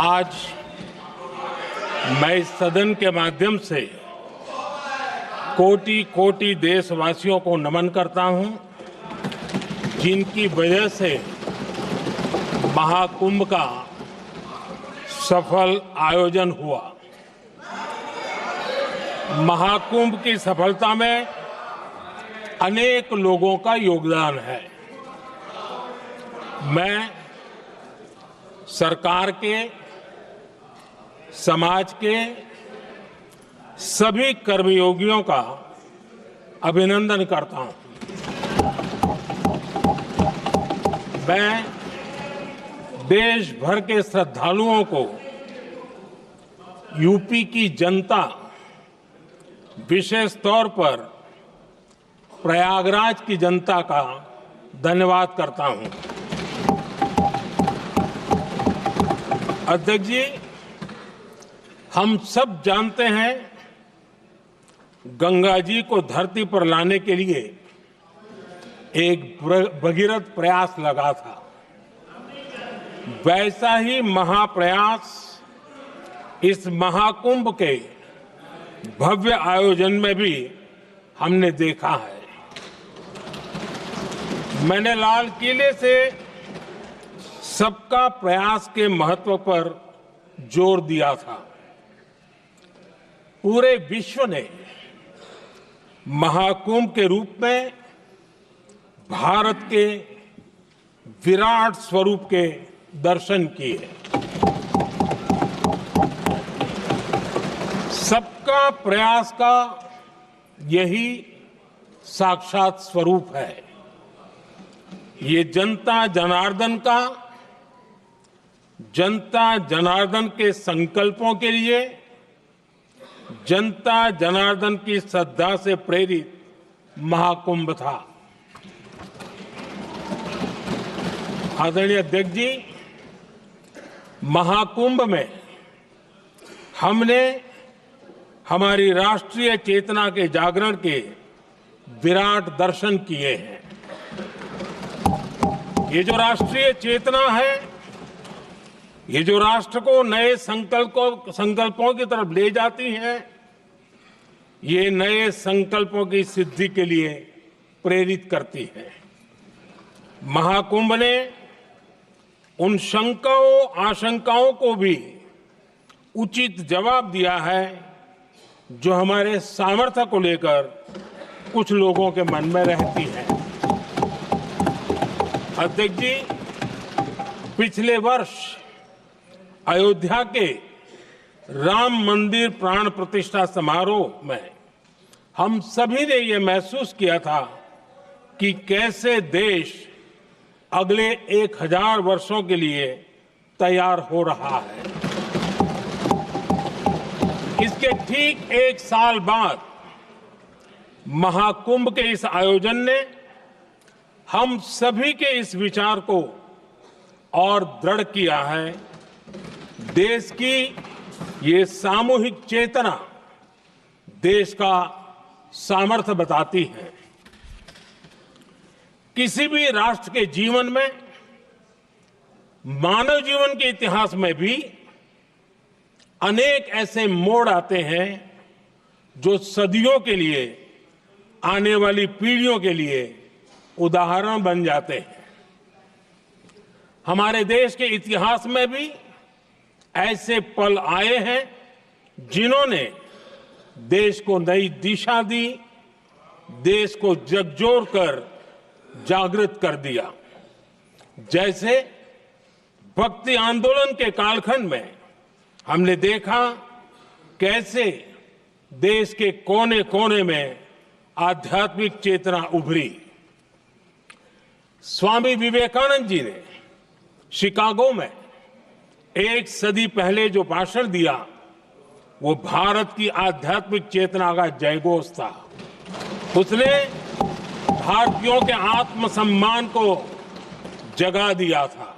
आज मैं इस सदन के माध्यम से कोटि कोटि देशवासियों को नमन करता हूं, जिनकी वजह से महाकुंभ का सफल आयोजन हुआ। महाकुंभ की सफलता में अनेक लोगों का योगदान है। मैं सरकार के, समाज के सभी कर्मयोगियों का अभिनंदन करता हूं। मैं देश भर के श्रद्धालुओं को, यूपी की जनता, विशेष तौर पर प्रयागराज की जनता का धन्यवाद करता हूं। अध्यक्ष जी, हम सब जानते हैं गंगा जी को धरती पर लाने के लिए एक भगीरथ प्रयास लगा था। वैसा ही महाप्रयास इस महाकुंभ के भव्य आयोजन में भी हमने देखा है। मैंने लाल किले से सबका प्रयास के महत्व पर जोर दिया था। पूरे विश्व ने महाकुंभ के रूप में भारत के विराट स्वरूप के दर्शन किए। सबका प्रयास का यही साक्षात स्वरूप है। ये जनता जनार्दन के संकल्पों के लिए, जनता जनार्दन की श्रद्धा से प्रेरित महाकुंभ था। आदरणीय अध्यक्ष जी, महाकुंभ में हमने हमारी राष्ट्रीय चेतना के जागरण के विराट दर्शन किए हैं। ये जो राष्ट्रीय चेतना है, ये जो राष्ट्र को नए संकल्पों की तरफ ले जाती है, ये नए संकल्पों की सिद्धि के लिए प्रेरित करती है। महाकुंभ ने उन शंकाओं आशंकाओं को भी उचित जवाब दिया है जो हमारे सामर्थ्य को लेकर कुछ लोगों के मन में रहती है। अध्यक्ष जी, पिछले वर्ष अयोध्या के राम मंदिर प्राण प्रतिष्ठा समारोह में हम सभी ने ये महसूस किया था कि कैसे देश अगले 1000 वर्षों के लिए तैयार हो रहा है। इसके ठीक 1 साल बाद महाकुंभ के इस आयोजन ने हम सभी के इस विचार को और दृढ़ किया है। देश की ये सामूहिक चेतना देश का सामर्थ्य बताती है। किसी भी राष्ट्र के जीवन में, मानव जीवन के इतिहास में भी अनेक ऐसे मोड़ आते हैं जो सदियों के लिए, आने वाली पीढ़ियों के लिए उदाहरण बन जाते हैं। हमारे देश के इतिहास में भी ऐसे पल आए हैं जिन्होंने देश को नई दिशा दी, देश को झकझोर कर जागृत कर दिया। जैसे भक्ति आंदोलन के कालखंड में हमने देखा कैसे देश के कोने कोने में आध्यात्मिक चेतना उभरी। स्वामी विवेकानंद जी ने शिकागो में 1 सदी पहले जो भाषण दिया, वो भारत की आध्यात्मिक चेतना का जयघोष था। उसने भारतीयों के आत्मसम्मान को जगा दिया था।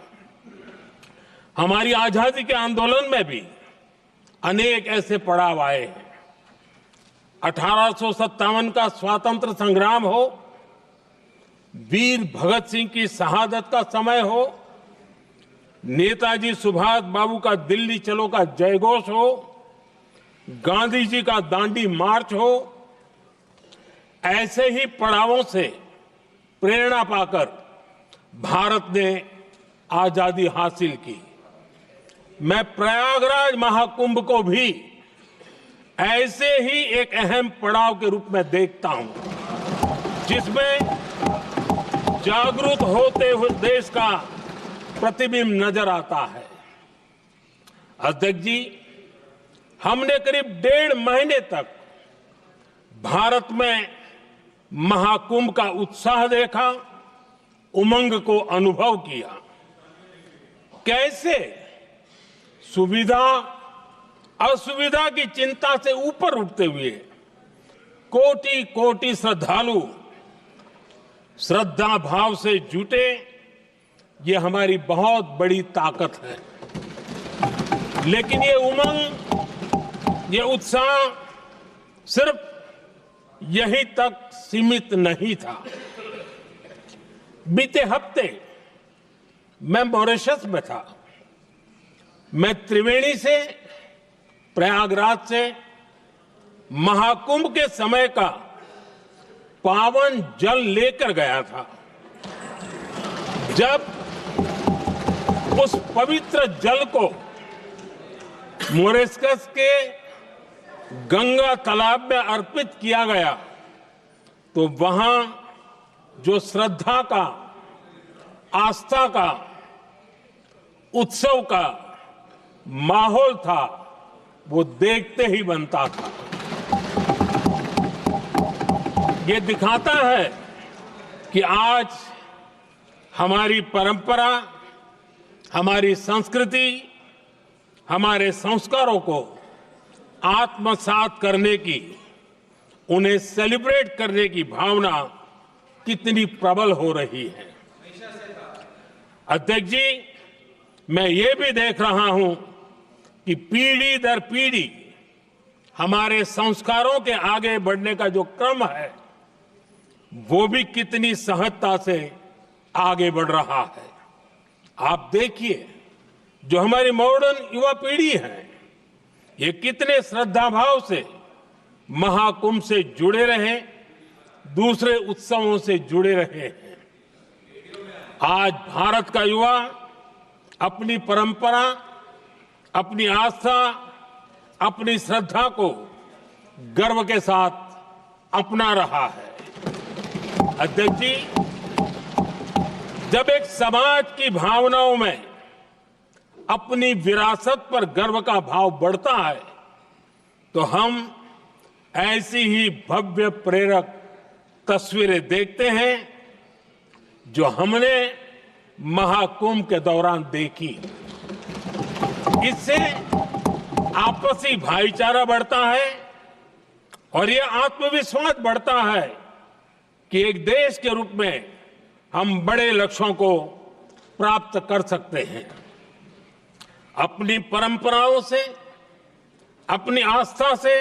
हमारी आजादी के आंदोलन में भी अनेक ऐसे पड़ाव आए हैं। 1857 का स्वातंत्र संग्राम हो, वीर भगत सिंह की शहादत का समय हो, नेताजी सुभाष बाबू का दिल्ली चलो का जयघोष हो, गांधी जी का दांडी मार्च हो, ऐसे ही पड़ावों से प्रेरणा पाकर भारत ने आजादी हासिल की। मैं प्रयागराज महाकुंभ को भी ऐसे ही एक अहम पड़ाव के रूप में देखता हूं, जिसमें जागरूक होते हुए देश का प्रतिबिंब नजर आता है। अध्यक्ष जी, हमने करीब 1.5 महीने तक भारत में महाकुंभ का उत्साह देखा, उमंग को अनुभव किया। कैसे सुविधा असुविधा की चिंता से ऊपर उठते हुए कोटि कोटि श्रद्धालु श्रद्धा भाव से जुटे, ये हमारी बहुत बड़ी ताकत है। लेकिन ये उमंग, ये उत्साह सिर्फ यहीं तक सीमित नहीं था। बीते हफ्ते मैं मॉरिशस में था। मैं त्रिवेणी से, प्रयागराज से महाकुंभ के समय का पावन जल लेकर गया था। जब उस पवित्र जल को मॉरिशस के गंगा तालाब में अर्पित किया गया, तो वहां जो श्रद्धा का, आस्था का, उत्सव का माहौल था, वो देखते ही बनता था। ये दिखाता है कि आज हमारी परंपरा, हमारी संस्कृति, हमारे संस्कारों को आत्मसात करने की, उन्हें सेलिब्रेट करने की भावना कितनी प्रबल हो रही है। अध्यक्ष जी, मैं ये भी देख रहा हूं कि पीढ़ी दर पीढ़ी हमारे संस्कारों के आगे बढ़ने का जो क्रम है, वो भी कितनी सहजता से आगे बढ़ रहा है। आप देखिए, जो हमारी मॉडर्न युवा पीढ़ी है, ये कितने श्रद्धा भाव से महाकुंभ से जुड़े रहे, दूसरे उत्सवों से जुड़े रहे हैं। आज भारत का युवा अपनी परंपरा, अपनी आस्था, अपनी श्रद्धा को गर्व के साथ अपना रहा है। अध्यक्ष जी, जब एक समाज की भावनाओं में अपनी विरासत पर गर्व का भाव बढ़ता है, तो हम ऐसी ही भव्य प्रेरक तस्वीरें देखते हैं जो हमने महाकुंभ के दौरान देखी। इससे आपसी भाईचारा बढ़ता है और ये आत्मविश्वास बढ़ता है कि एक देश के रूप में हम बड़े लक्ष्यों को प्राप्त कर सकते हैं। अपनी परंपराओं से, अपनी आस्था से,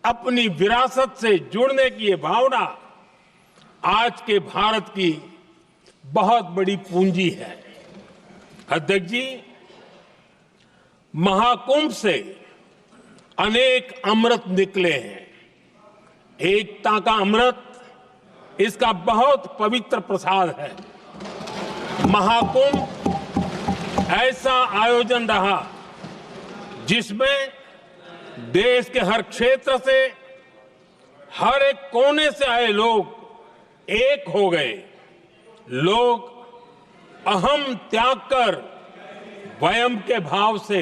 अपनी विरासत से जुड़ने की ये भावना आज के भारत की बहुत बड़ी पूंजी है। अध्यक्ष जी, महाकुंभ से अनेक अमृत निकले हैं। एकता का अमृत इसका बहुत पवित्र प्रसाद है। महाकुंभ ऐसा आयोजन रहा जिसमें देश के हर क्षेत्र से, हर एक कोने से आए लोग एक हो गए। लोग अहम त्याग कर वयम के भाव से,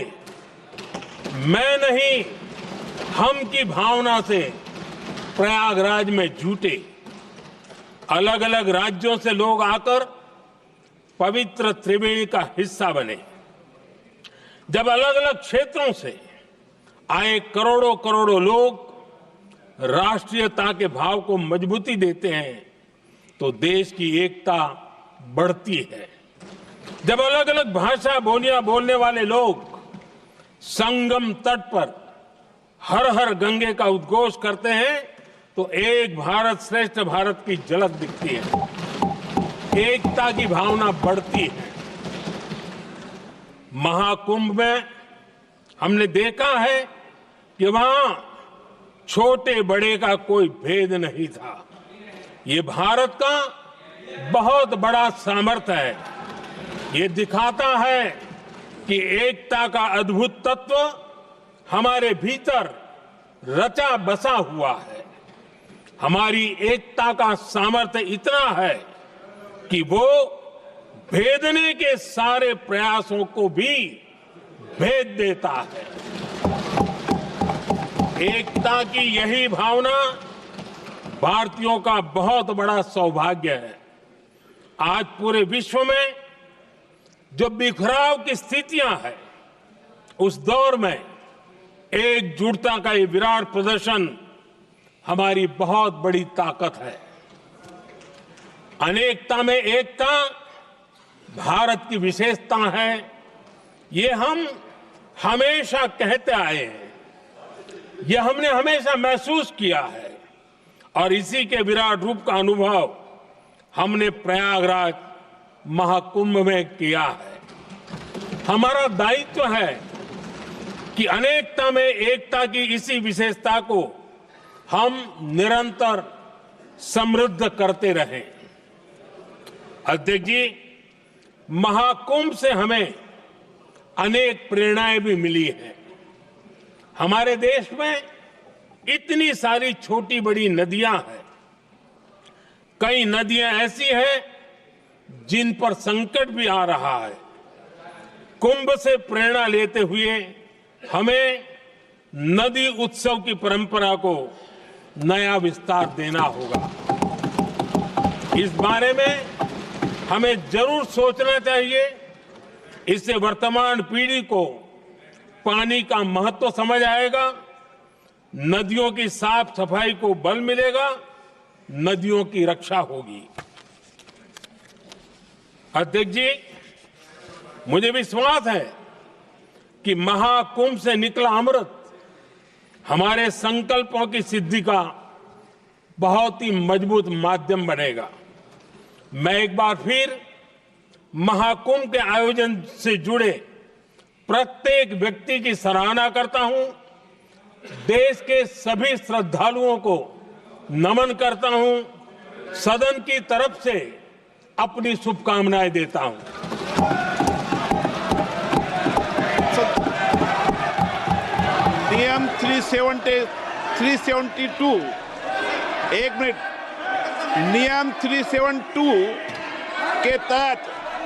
मैं नहीं हम की भावना से प्रयागराज में जुटे। अलग अलग राज्यों से लोग आकर पवित्र त्रिवेणी का हिस्सा बने। जब अलग अलग क्षेत्रों से आए करोड़ों करोड़ों लोग राष्ट्रीयता के भाव को मजबूती देते हैं, तो देश की एकता बढ़ती है। जब अलग अलग भाषा बोलियां बोलने वाले लोग संगम तट पर हर हर गंगे का उद्घोष करते हैं, तो एक भारत श्रेष्ठ भारत की झलक दिखती है। एकता की भावना बढ़ती है। महाकुंभ में हमने देखा है कि वहां छोटे बड़े का कोई भेद नहीं था। ये भारत का बहुत बड़ा सामर्थ्य है। ये दिखाता है कि एकता का अद्भुत तत्व हमारे भीतर रचा बसा हुआ है। हमारी एकता का सामर्थ्य इतना है कि वो भेदने के सारे प्रयासों को भी भेद देता है। एकता की यही भावना भारतीयों का बहुत बड़ा सौभाग्य है। आज पूरे विश्व में जो बिखराव की स्थितियां हैं, उस दौर में एकजुटता का ये विराट प्रदर्शन हमारी बहुत बड़ी ताकत है। अनेकता में एकता भारत की विशेषता है। ये हम हमेशा कहते आए हैं, ये हमने हमेशा महसूस किया है और इसी के विराट रूप का अनुभव हमने प्रयागराज महाकुंभ में किया है। हमारा दायित्व है कि अनेकता में एकता की इसी विशेषता को हम निरंतर समृद्ध करते रहें। अध्यक्ष जी, महाकुंभ से हमें अनेक प्रेरणाएं भी मिली हैं। हमारे देश में इतनी सारी छोटी बड़ी नदियां हैं। कई नदियां ऐसी हैं जिन पर संकट भी आ रहा है। कुंभ से प्रेरणा लेते हुए हमें नदी उत्सव की परंपरा को नया विस्तार देना होगा। इस बारे में हमें जरूर सोचना चाहिए। इससे वर्तमान पीढ़ी को पानी का महत्व समझ आएगा, नदियों की साफ सफाई को बल मिलेगा, नदियों की रक्षा होगी। अध्यक्ष जी, मुझे विश्वास है कि महाकुंभ से निकला अमृत हमारे संकल्पों की सिद्धि का बहुत ही मजबूत माध्यम बनेगा। मैं एक बार फिर महाकुंभ के आयोजन से जुड़े प्रत्येक व्यक्ति की सराहना करता हूं। देश के सभी श्रद्धालुओं को नमन करता हूं। सदन की तरफ से अपनी शुभकामनाएं देता हूं। नियम 372 एक मिनट, नियम 372 के तहत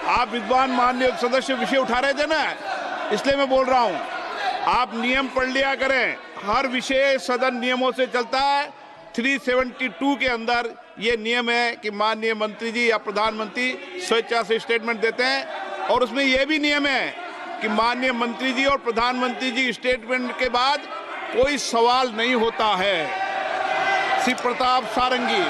आप विद्वान माननीय सदस्य विषय उठा रहे थे ना, इसलिए मैं बोल रहा हूं, आप नियम पढ़ लिया करें। हर विषय सदन नियमों से चलता है। 372 के अंदर ये नियम है कि माननीय मंत्री जी या प्रधानमंत्री स्वेच्छा से स्टेटमेंट देते हैं और उसमें यह भी नियम है कि माननीय मंत्री जी और प्रधानमंत्री जी स्टेटमेंट के बाद कोई सवाल नहीं होता है। श्री प्रताप सारंगी।